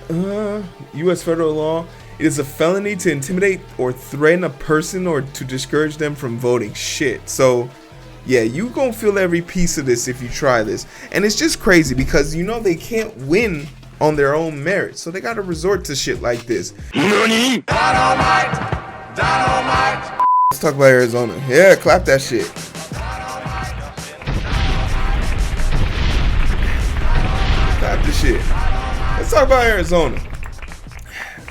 U.S. federal law, it is a felony to intimidate or threaten a person or to discourage them from voting. Shit. So, yeah, you gonna feel every piece of this if you try this. And it's just crazy because, you know, they can't win on their own merit. So they gotta resort to shit like this. NANI? Dynamite! Dynamite! Let's talk about Arizona. Yeah, clap that shit. Clap the shit. Let's talk about Arizona.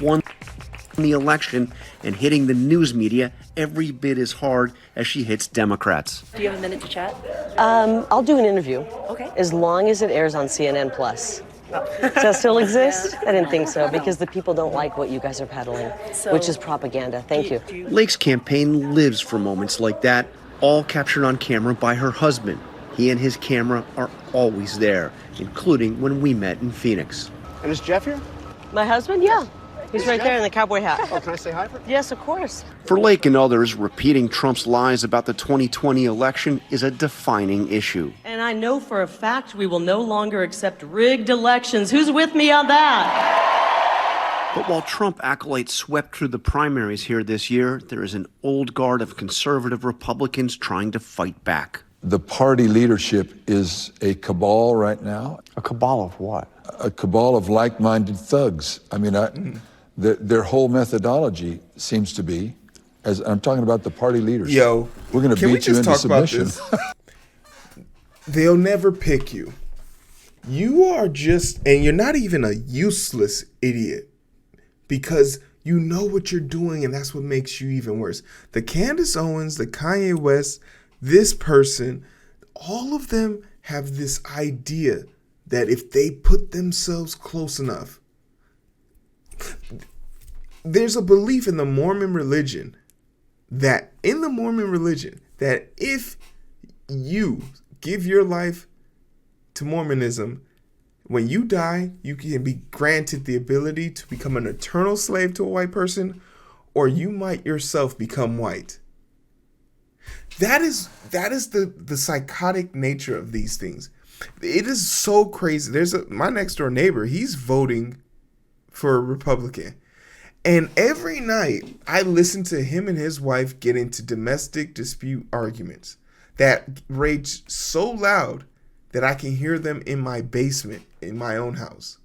Won the election and hitting the news media every bit as hard as she hits Democrats. Do you have a minute to chat? I'll do an interview. Okay. As long as it airs on CNN Plus. Does that still exist? I didn't think so, because the people don't like what you guys are peddling, which is propaganda. Thank you. Lake's campaign lives for moments like that, all captured on camera by her husband. He and his camera are always there, including when we met in Phoenix. And is Jeff here? My husband? Yeah. He's right there in the cowboy hat. Oh, can I say hi for Yes, of course. For Lake and others, repeating Trump's lies about the 2020 election is a defining issue. And I know for a fact we will no longer accept rigged elections. Who's with me on that? But while Trump acolytes swept through the primaries here this year, there is an old guard of conservative Republicans trying to fight back. The party leadership is a cabal right now. A cabal of what? A cabal of like-minded thugs. I mean, their whole methodology seems to be, as I'm talking about the party leadership. Yo, we're going to beat you into submission. They'll never pick you. You are just, and you're not even a useless idiot, because you know what you're doing, and that's what makes you even worse. The Candace Owens, the Kanye West, this person, all of them have this idea that if they put themselves close enough, there's a belief in the Mormon religion that if you give your life to Mormonism, when you die, you can be granted the ability to become an eternal slave to a white person, or you might yourself become white. That is the psychotic nature of these things. It is so crazy. My next door neighbor, he's voting for a Republican. And every night I listen to him and his wife get into domestic dispute arguments that rage so loud that I can hear them in my basement in my own house.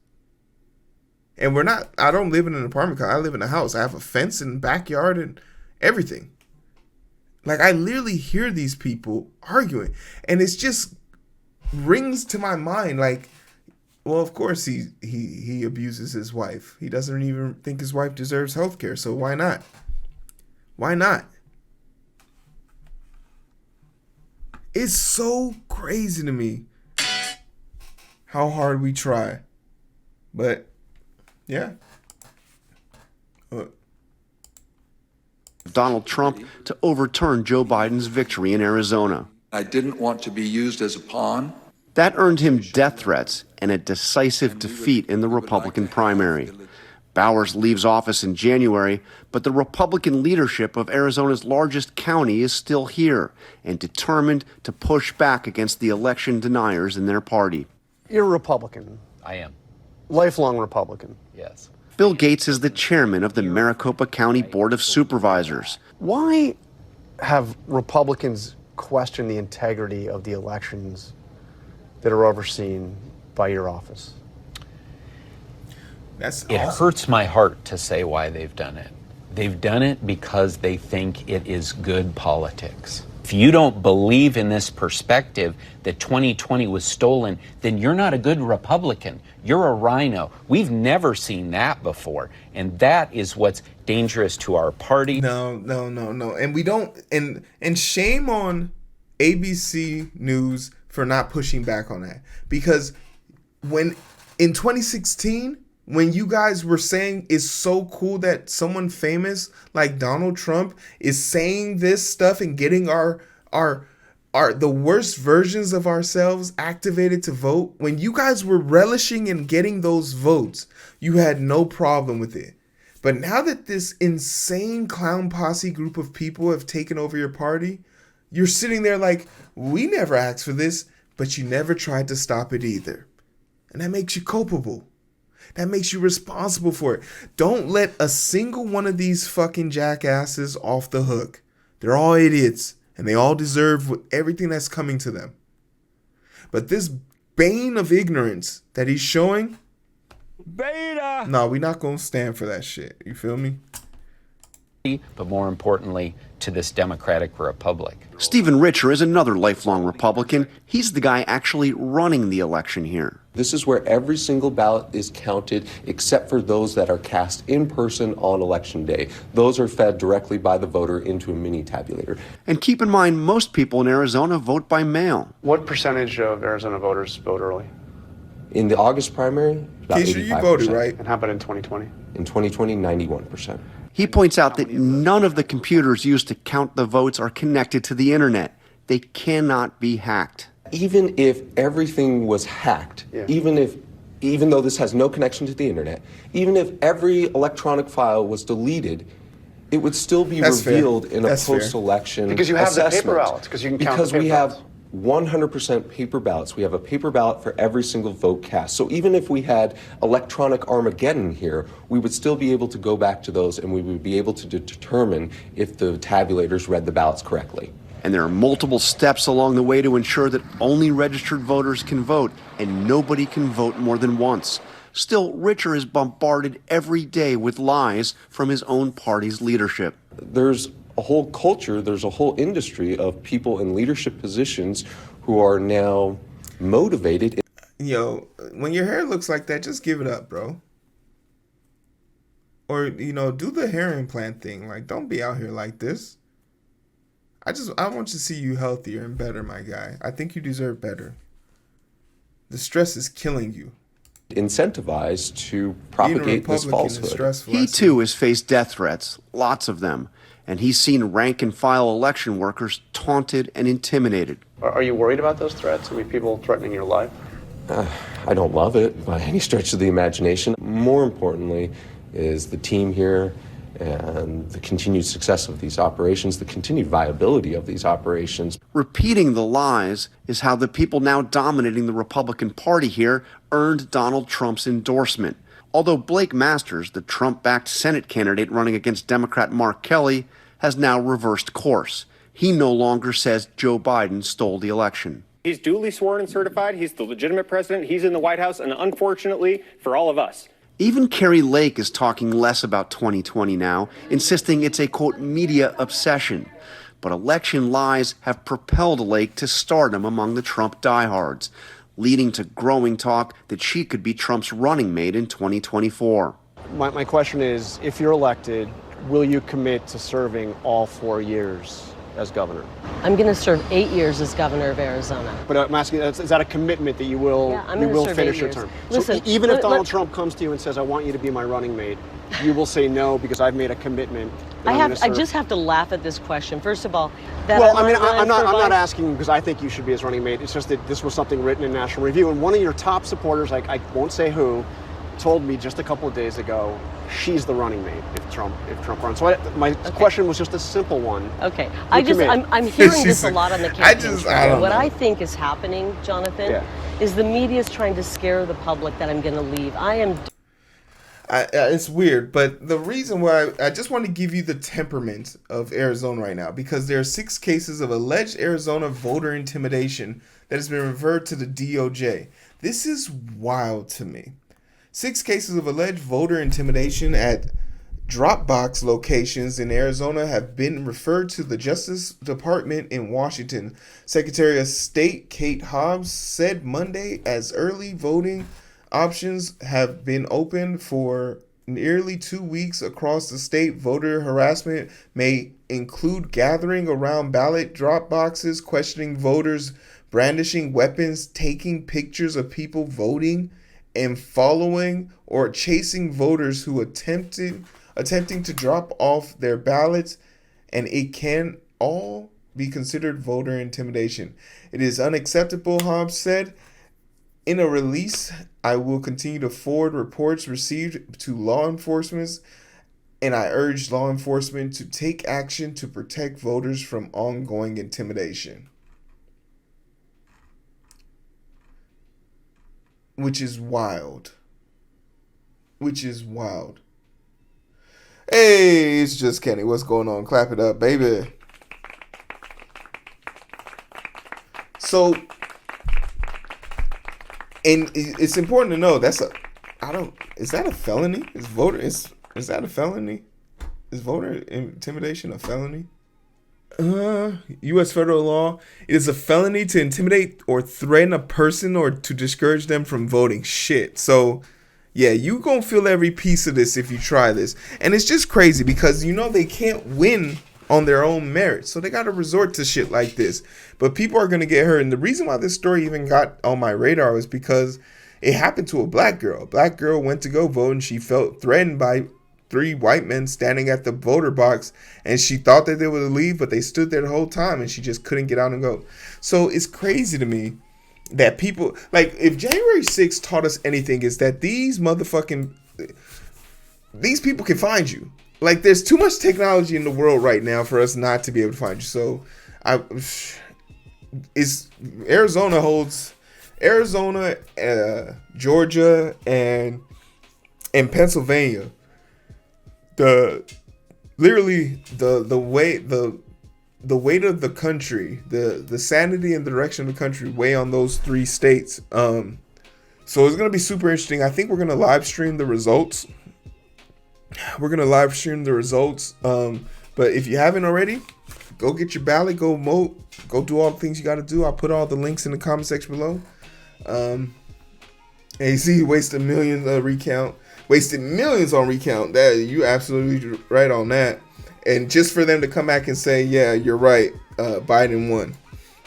And I don't live in an apartment. I live in a house. I have a fence and backyard and everything. Like, I literally hear these people arguing, and it's just rings to my mind like, well, of course he abuses his wife. He doesn't even think his wife deserves health care, so why not? Why not? It's so crazy to me how hard we try. But, yeah. Donald Trump to overturn Joe Biden's victory in Arizona. I didn't want to be used as a pawn. That earned him death threats and a decisive defeat in the Republican primary. Bowers leaves office in January, but the Republican leadership of Arizona's largest county is still here and determined to push back against the election deniers in their party. You're a Republican. I am. Lifelong Republican. Yes. Bill Gates is the chairman of the Maricopa County Board of Supervisors. Why have Republicans questioned the integrity of the elections that are overseen by your office? It hurts my heart to say why they've done it. They've done it because they think it is good politics. If you don't believe in this perspective that 2020 was stolen, then you're not a good Republican. You're a rhino. We've never seen that before. And that is what's dangerous to our party. No. And we don't, and shame on ABC News for not pushing back on that. Because when, in 2016, when you guys were saying it's so cool that someone famous like Donald Trump is saying this stuff and getting our the worst versions of ourselves activated to vote, when you guys were relishing in getting those votes, you had no problem with it. But now that this insane clown posse group of people have taken over your party, you're sitting there like, we never asked for this, but you never tried to stop it either. And that makes you culpable. That makes you responsible for it. Don't let a single one of these fucking jackasses off the hook. They're all idiots, and they all deserve everything that's coming to them. But this bane of ignorance that he's showing, beta. No, we're not gonna stand for that shit. You feel me? But more importantly, to this democratic republic. Stephen Richer is another lifelong Republican. He's the guy actually running the election here. This is where every single ballot is counted except for those that are cast in person on election day. Those are fed directly by the voter into a mini tabulator. And keep in mind, most people in Arizona vote by mail. What percentage of Arizona voters vote early? In the August primary, about 85%. You voted, right? And how about in 2020? In 2020, 91%. He points out that none of the computers used to count the votes are connected to the internet. They cannot be hacked. Even if everything was hacked, even though this has no connection to the internet, even if every electronic file was deleted, it would still be revealed in a post-election because you have assessment. the paper ballots, because you can count because the paper we have ballots. 100% paper ballots. We have a paper ballot for every single vote cast. So even if we had electronic Armageddon here, we would still be able to go back to those and we would be able to determine if the tabulators read the ballots correctly. And there are multiple steps along the way to ensure that only registered voters can vote and nobody can vote more than once. Still, Richer is bombarded every day with lies from his own party's leadership. There's a whole culture, there's a whole industry of people in leadership positions who are now motivated. Yo, when your hair looks like that, just give it up, bro. Or, do the hair implant thing. Like, don't be out here like this. I want to see you healthier and better, my guy. I think you deserve better. The stress is killing you. Incentivized to propagate this falsehood. He too has faced death threats, lots of them, and he's seen rank and file election workers taunted and intimidated. Are you worried about those threats? I mean, people threatening your life? I don't love it by any stretch of the imagination. More importantly is the team here and the continued success of these operations, the continued viability of these operations. Repeating the lies is how the people now dominating the Republican Party here earned Donald Trump's endorsement. Although Blake Masters, the Trump-backed Senate candidate running against Democrat Mark Kelly, has now reversed course. He no longer says Joe Biden stole the election. He's duly sworn and certified. He's the legitimate president. He's in the White House. And unfortunately, for all of us, even Kari Lake is talking less about 2020 now, insisting it's a, quote, media obsession. But election lies have propelled Lake to stardom among the Trump diehards, leading to growing talk that she could be Trump's running mate in 2024. My question is, if you're elected, will you commit to serving all 4 years as governor? I'm going to serve 8 years as governor of Arizona. But I'm asking, is that a commitment that you will finish your term? Listen, so even if Donald Trump comes to you and says, I want you to be my running mate, you will say no because I've made a commitment. I just have to laugh at this question. First of all, I'm not asking because I think you should be his running mate. It's just that this was something written in National Review, and one of your top supporters, I won't say who, told me just a couple of days ago she's the running mate if Trump runs. So my question was just a simple one. Okay, I'm hearing this a lot on the campaign trail. What I think is happening, Jonathan, is the media is trying to scare the public that I'm going to leave. It's weird, but the reason why I just want to give you the temperament of Arizona right now, because there are 6 cases of alleged Arizona voter intimidation that has been referred to the DOJ. This is wild to me. 6 cases of alleged voter intimidation at Dropbox locations in Arizona have been referred to the Justice Department in Washington. Secretary of State Kate Hobbs said Monday as early voting options have been open for nearly 2 weeks across the state. Voter harassment may include gathering around ballot drop boxes, questioning voters, brandishing weapons, taking pictures of people voting, and following or chasing voters who attempting to drop off their ballots, and it can all be considered voter intimidation. It is unacceptable, Hobbs said. In a release, I will continue to forward reports received to law enforcement, and I urge law enforcement to take action to protect voters from ongoing intimidation. Which is wild. which is wild. Hey, it's just Kenny. What's going on? Clap it up, baby. So, and it's important to know is that a felony? Is that a felony? Is voter intimidation a felony? U.S. federal law. It is a felony to intimidate or threaten a person or to discourage them from voting. Shit. So, yeah, you gonna feel every piece of this if you try this. And it's just crazy because they can't win on their own merit. So they got to resort to shit like this. But people are going to get hurt. And the reason why this story even got on my radar was because it happened to a black girl. A black girl went to go vote and she felt threatened by 3 white men standing at the voter box, and she thought that they would leave, but they stood there the whole time and she just couldn't get out and go. So it's crazy to me that people, like, if January 6th taught us anything, is that these people can find you. Like, there's too much technology in the world right now for us not to be able to find you. So Arizona, Georgia, and Pennsylvania. The weight of the country, the sanity and the direction of the country weigh on those 3 states. So it's gonna be super interesting. I think we're gonna live stream the results. But if you haven't already, go get your ballot, go vote, go do all the things you got to do. I'll put all the links in the comment section below. And you see, he wasted millions on recount. That you absolutely right on that. And just for them to come back and say, yeah, you're right, Biden won.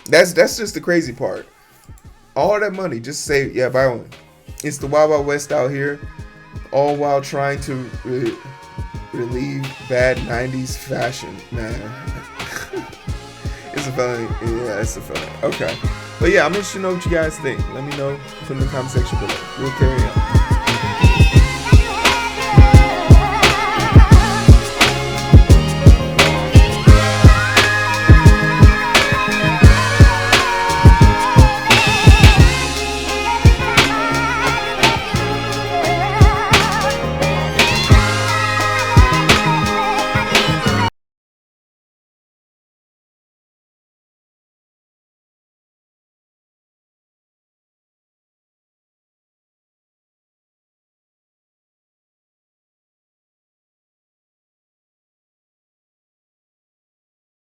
That's just the crazy part. All that money, just say, yeah, Biden won. It's the Wild Wild West out here, all while trying to relieve bad 90s fashion, man. It's a felony. Yeah, it's a felony. Okay. But yeah, I'm interested to know what you guys think. Let me know. Put in the comment section below. We'll carry on.